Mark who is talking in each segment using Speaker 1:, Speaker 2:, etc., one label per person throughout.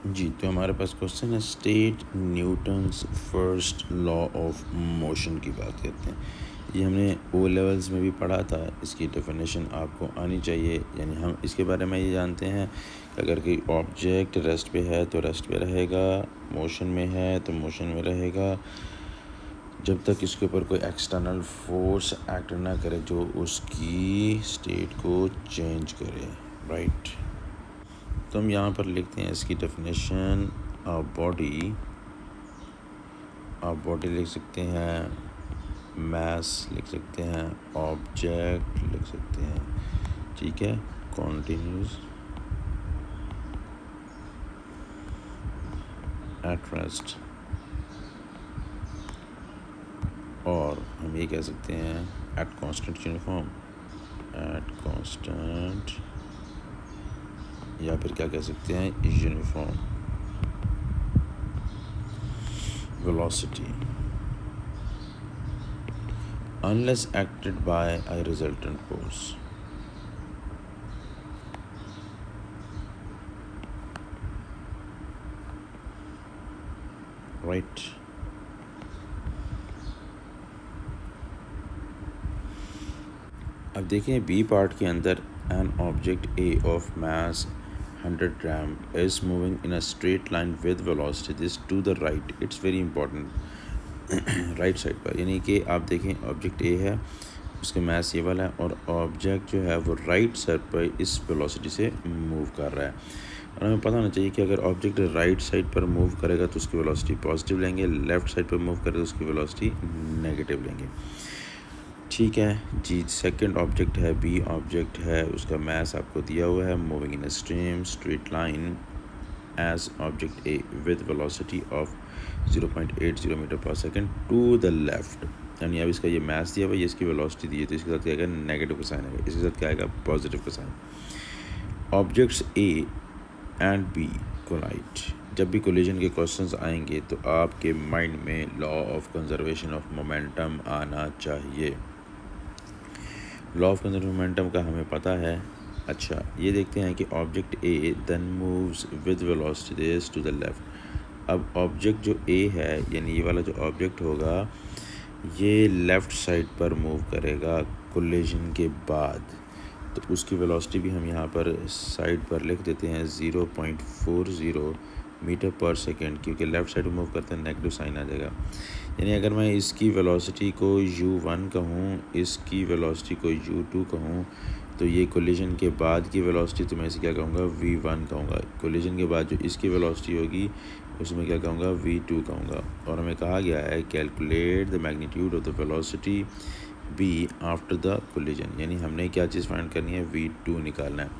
Speaker 1: जी, तो हमारे पास क्वेश्चन है state Newton's first law of motion की बात करते हैं। ये हमने ओ लेवल्स में भी पढ़ा था, इसकी डेफिनेशन आपको आनी चाहिए। यानी हम इसके बारे में ये जानते हैं कि अगर कोई ऑब्जेक्ट रेस्ट पे है तो रेस्ट पे रहेगा, मोशन में है तो मोशन में रहेगा, जब तक इसके ऊपर कोई एक्सटर्नल फोर्स एक्ट ना करे जो उसकी स्टेट को चेंज करे, राइट। तो हम यहाँ पर लिखते हैं इसकी डेफिनेशन। बॉडी लिख सकते हैं, मास लिख सकते हैं, ऑब्जेक्ट लिख सकते हैं, ठीक है, कॉन्टिन्यूस एट रेस्ट, और हम ये कह सकते हैं at constant uniform, at constant, या फिर क्या कह सकते हैं uniform velocity unless acted by a resultant force. Right. अब देखें बी पार्ट के अंदर an object A of mass 100 gram is moving in a straight line with velocity this to the right. It's very important. Right side पर, यानी कि आप देखें object A है, उसके मास ये वाला है, और ऑब्जेक्ट जो है वो राइट साइड पर इस वेलोसिटी से मूव कर रहा है। और हमें पता होना चाहिए कि अगर ऑब्जेक्ट राइट साइड पर मूव करेगा तो उसकी वेलोसिटी पॉजिटिव लेंगे, लेफ़्ट साइड पर मूव करेगा तो उसकी वेलोसिटी नेगेटिव लेंगे, ठीक है जी। सेकंड ऑब्जेक्ट है, बी ऑब्जेक्ट है, उसका मास आपको दिया हुआ है, moving in stream straight line as object A with velocity of 0.80 metre per second to the left. यानी अब इसका ये मास दिया हुआ है, ये इसकी वेलोसिटी दी है, तो इसके साथ क्या आएगा नेगेटिव का साइन आएगा, इसके साथ क्या आएगा पॉजिटिव का sign. Objects A and B collide. जब भी कोलिजन के क्वेश्चंस आएंगे तो आपके माइंड में law of conservation of momentum आना चाहिए। Law of conservation of momentum का हमें पता है। अच्छा, ये देखते हैं कि object A then moves with velocity this to the left. अब ऑब्जेक्ट जो ए है, यानी ये वाला जो ऑब्जेक्ट होगा, ये लेफ़्ट साइड पर मूव करेगा कोलिजन के बाद, तो उसकी वेलोसिटी भी हम यहाँ पर साइड पर लिख देते हैं 0.40 मीटर पर सेकेंड, क्योंकि लेफ़्ट साइड मूव करते हैं नेगेटिव साइन आ जाएगा। यानी अगर मैं इसकी वेलोसिटी को u1 कहूँ, इसकी वेलोसिटी को u2 कहूँ, तो ये कोलिजन के बाद की वेलोसिटी तो मैं इसे क्या कहूँगा v1 कहूँगा। कोलिजन के बाद जो इसकी वेलोसिटी होगी उसमें क्या कहूँगा v2 कहूँगा। और हमें कहा गया है calculate the magnitude of the velocity B after the collision, यानी हमने क्या चीज़ फाइंड करनी है, v2 निकालना है।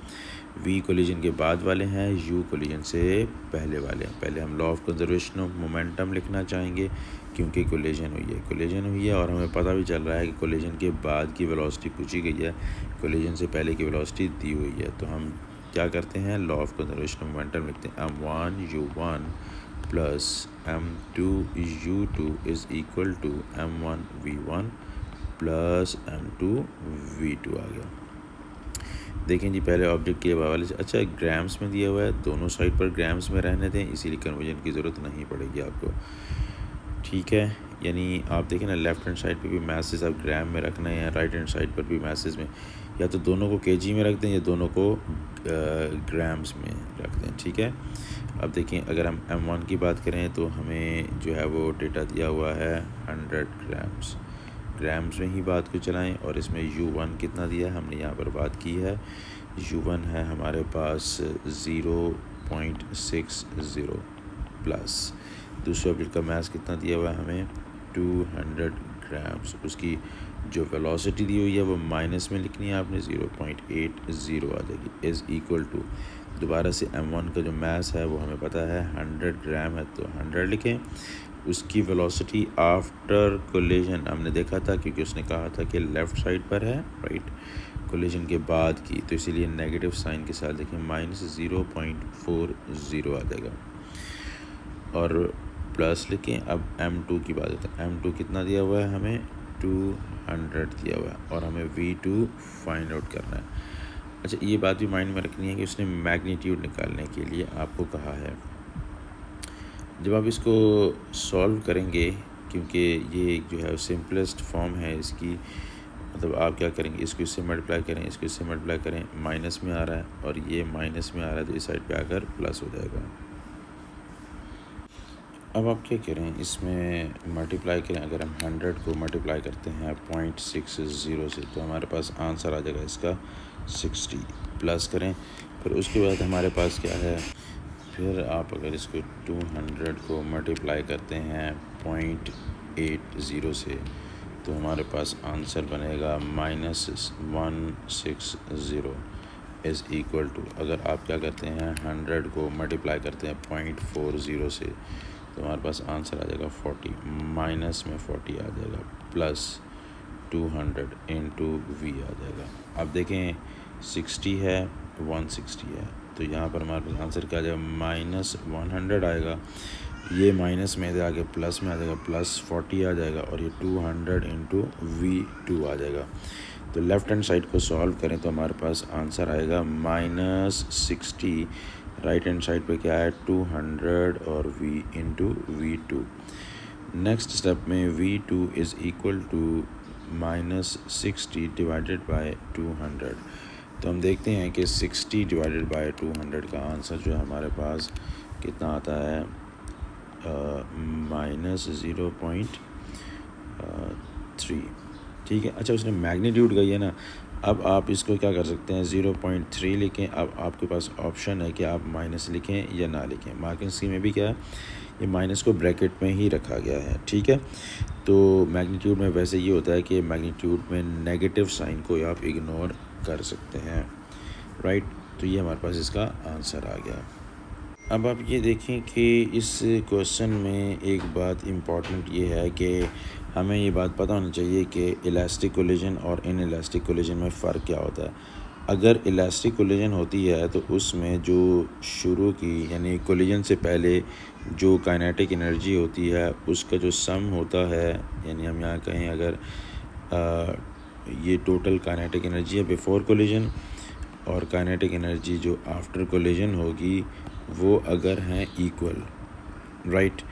Speaker 1: v कोलिजन के बाद वाले हैं, u कोलिजन से पहले वाले हैं। पहले हम law of conservation of momentum लिखना चाहेंगे क्योंकि कोलिजन हुई है और हमें पता भी चल रहा है कि कोलिजन के बाद की वेलोसिटी पूछी गई है, कोलिजन से पहले की वेलोसिटी दी हुई है। तो हम क्या करते हैं, law of conservation of momentum लिखते हैं, m1 u1 plus m2 u2 is equal to m1 v1 plus m2 v2 आ गया। देखें जी, पहले ऑब्जेक्ट के हवाले से, अच्छा ग्राम्स में दिया हुआ है, दोनों साइड पर ग्राम्स में रहने दें, इसीलिए कन्वर्जन की ज़रूरत नहीं पड़ेगी आपको, ठीक है। यानी आप देखें ना, लेफ़्ट हैंड साइड पे भी मैसेज आप ग्राम में रखना है, राइट हैंड साइड पर भी मैसेज में, या तो दोनों को केजी में रख दें या दोनों को ग्राम्स में रख दें, ठीक है। अब देखें, अगर हम m1 की बात करें तो हमें जो है वो डेटा दिया हुआ है 100 ग्राम्स में ही बात को चलाएं, और इसमें u1 कितना दिया है हमने यहाँ पर बात की है, u1 है हमारे पास 0.60 प्लस दूसरे ऑब्जेक्ट का मास कितना दिया हुआ है हमें 200 ग्राम्स। उसकी जो वेलोसिटी दी हुई है वो माइनस में लिखनी है आपने, 0.80 आ जाएगी, इज़ इक्वल टू, दोबारा से m1 का जो मास है वो हमें पता है 100 ग्राम है, तो 100 लिखें। उसकी वेलोसिटी आफ्टर कोलिजन हमने देखा था, क्योंकि उसने कहा था कि लेफ़्ट साइड पर है, राइट, कोलिजन के बाद की, तो इसीलिए नेगेटिव साइन के साथ देखें -0.40 आ जाएगा, और प्लस लिखें। अब m2 की बात है, m2 कितना दिया हुआ है हमें 200 दिया हुआ है, और हमें v2 फाइंड आउट करना है। अच्छा, ये बात भी माइंड में रखनी है कि उसने मैग्नीट्यूड निकालने के लिए आपको कहा है जब आप इसको सॉल्व करेंगे, क्योंकि ये जो है सिंपलेस्ट फॉर्म है इसकी, मतलब आप क्या करेंगे, इसको इससे मल्टीप्लाई करें, इसको इससे मल्टीप्लाई करें, माइनस में आ रहा है और ये माइनस में आ रहा है, तो इस साइड पे आकर प्लस हो जाएगा। अब आप क्या करें, इसमें मल्टीप्लाई करें। अगर हम 100 को मल्टीप्लाई करते हैं 0.60 से, तो हमारे पास आंसर आ जाएगा इसका 60। प्लस करें, फिर उसके बाद हमारे पास क्या है, फिर आप अगर इसको 200 को मल्टीप्लाई करते हैं 0.80 से, तो हमारे पास आंसर बनेगा -160 इज़ इक्वल टू, अगर आप क्या करते हैं 100 को मल्टीप्लाई करते हैं 0.40 से, तो हमारे पास आंसर आ जाएगा 40, माइनस में 40 आ जाएगा, प्लस 200 इंटू वी आ जाएगा। अब देखें 60 है, 160 है, तो यहाँ पर हमारे पास आंसर क्या आ जाएगा, -100 आएगा, ये माइनस में आगे प्लस में आ जाएगा, प्लस 40 आ जाएगा, और ये 200 इंटू V2 आ जाएगा। तो लेफ़्ट हैंड साइड को सॉल्व करें तो हमारे पास आंसर आएगा -60, राइट हैंड साइड पे क्या है 200 और V into V2। Next step में V2 is equal to -60 divided by 200। तो हम देखते हैं कि 60 डिवाइडेड बाय 200 का आंसर जो है हमारे पास कितना आता है, -0.3। ठीक है, अच्छा उसने मैग्नीट्यूड गई है ना, अब आप इसको क्या कर सकते हैं 0.3 लिखें। अब आपके पास ऑप्शन है कि आप माइनस लिखें या ना लिखें। मार्किंग स्कीम में भी क्या है, ये माइनस को ब्रैकेट में ही रखा गया है। ठीक है, तो मैग्नीट्यूड में वैसे ये होता है कि मैग्नीट्यूड में नेगेटिव साइन को आप इग्नोर कर सकते हैं, राइट। तो ये हमारे पास इसका आंसर आ गया। अब आप ये देखें कि इस क्वेश्चन में एक बात इम्पॉर्टेंट ये है कि हमें ये बात पता होनी चाहिए कि इलास्टिक कोलिजन और इन इलास्टिक कोलिजन में फ़र्क क्या होता है। अगर इलास्टिक कोलिजन होती है तो उसमें जो शुरू की यानी कोलिजन से पहले जो काइनेटिक एनर्जी होती है उसका जो सम होता है, यानी हम यहाँ कहें अगर ये टोटल काइनेटिक एनर्जी है बिफ़ोर कोलिजन और काइनेटिक एनर्जी जो आफ्टर कोलिजन होगी वो अगर हैं इक्वल, राइट,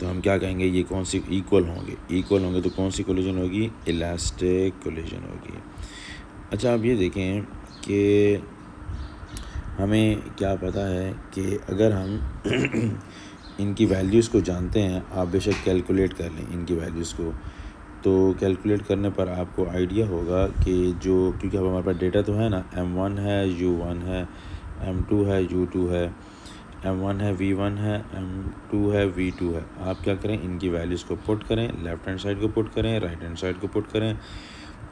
Speaker 1: तो हम क्या कहेंगे, ये कौन सी इक्वल होंगे तो कौन सी कोलिजन होगी, इलास्टिक कोलिजन होगी। अच्छा आप ये देखें कि हमें क्या पता है कि अगर हम इनकी वैल्यूज़ को जानते हैं, आप बेशक कैलकुलेट कर लें इनकी वैल्यूज़ को, तो कैलकुलेट करने पर आपको आइडिया होगा कि जो, क्योंकि अब हमारे पास डेटा तो है ना, M1 है, U1 है, M2 है, U2 है, M1 है, V1 है, M2 है, V2 है। आप क्या करें, इनकी वैल्यूज़ को पुट करें, लेफ़्ट हैंड साइड को पुट करें, राइट हैंड साइड को पुट करें।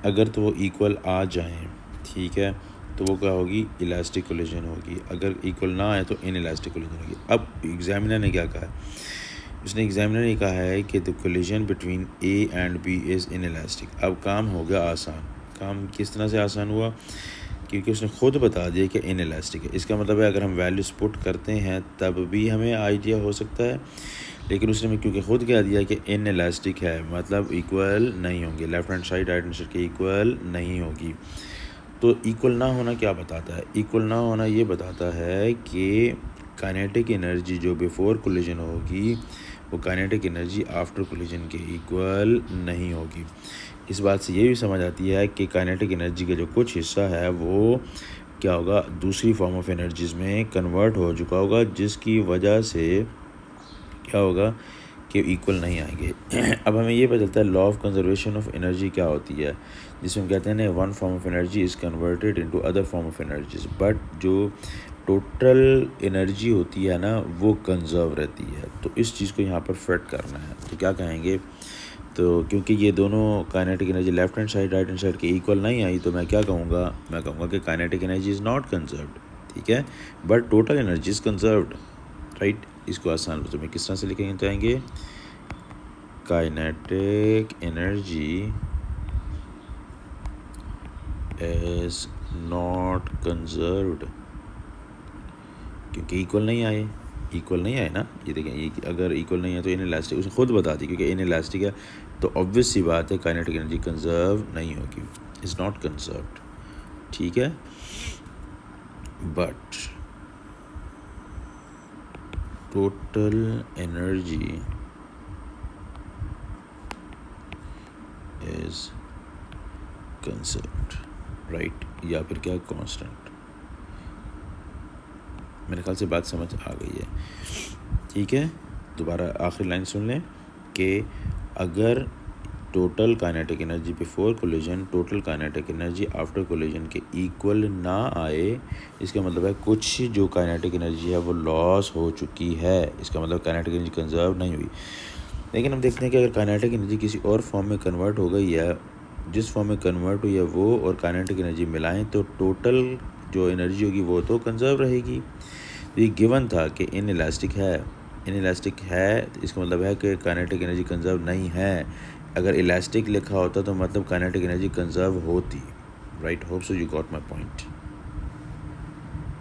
Speaker 1: अगर तो वो इक्वल आ जाएं, ठीक है, तो वो क्या होगी, इलास्टिक कोलिजन होगी। अगर इक्वल ना आए तो इन इलास्टिक कोलिजन होगी। अब एग्जामिनर ने क्या कहा है, उसने एग्जामिनर ने कहा है कि the collision between A and B is in elastic. अब काम हो गया आसान। काम किस तरह से आसान हुआ, क्योंकि उसने ख़ुद बता दिया कि इन इलास्टिक है। इसका मतलब है अगर हम वैल्यूज़ पुट करते हैं तब भी हमें आइडिया हो सकता है, लेकिन उसने हमें क्योंकि ख़ुद कह दिया कि इन इलास्टिक है, मतलब इक्वल नहीं होंगे, left hand side right hand side के इक्वल नहीं होगी। तो इक्वल ना होना क्या बताता है, इक्वल ना होना ये बताता है कि काइनेटिक एनर्जी जो बिफ़ोर कोलिजन होगी वो काइनेटिक एनर्जी आफ्टर कोलिजन के इक्वल नहीं होगी। इस बात से ये भी समझ आती है कि काइनेटिक एनर्जी का जो कुछ हिस्सा है वो क्या होगा, दूसरी फॉर्म ऑफ एनर्जीज़ में कन्वर्ट हो चुका होगा, जिसकी वजह से क्या होगा कि इक्वल नहीं आएंगे। अब हमें ये पता चलता है law of conservation of energy क्या होती है, जिसमें हम कहते हैं ना, one form of energy is converted into other form of energies, but जो टोटल एनर्जी होती है ना वो कंजर्व रहती है। तो इस चीज़ को यहाँ पर फिट करना है, तो क्या कहेंगे, तो क्योंकि ये दोनों kinetic energy left hand side right hand side के इक्वल नहीं आई, तो मैं क्या कहूँगा, मैं कहूँगा कि kinetic energy is not conserved, ठीक है, but total energy is conserved, right. इसको आसान रूप में किस तरह से लिखेंगे, चाहेंगे kinetic energy is not conserved, क्योंकि इक्वल नहीं आए ना। ये देखें, ये अगर इक्वल नहीं है तो इन इलास्टिक, उसने खुद बता दी, क्योंकि इन इलास्टिक है तो ऑब्वियस सी बात है काइनेटिक एनर्जी कंजर्व नहीं होगी, इज़ नॉट कंजर्व्ड, ठीक है। But total energy is conserved, right, या फिर क्या कांस्टेंट। मेरे ख्याल से बात समझ आ गई है, ठीक है। दोबारा आखिरी लाइन सुन लें कि अगर total kinetic energy before collision total kinetic energy after collision के इक्वल ना आए, इसका मतलब है कुछ जो काइनेटिक एनर्जी है वो लॉस हो चुकी है, इसका मतलब काइनेटिक एनर्जी कंजर्व नहीं हुई। लेकिन हम देखते हैं कि अगर काइनेटिक एनर्जी किसी और फॉर्म में कन्वर्ट हो गई है, जिस फॉर्म में कन्वर्ट हुई है वो और काइनेटिक एनर्जी मिलाएं तो टोटल जो एनर्जी होगी वो तो कंजर्व रहेगी। तो ये गिवन था कि इनइलास्टिक है, तो इसका मतलब है कि काइनेटिक एनर्जी कंजर्व नहीं है। अगर इलास्टिक लिखा होता तो मतलब काइनेटिक एनर्जी कंजर्व होती, right. Hope so you got my point.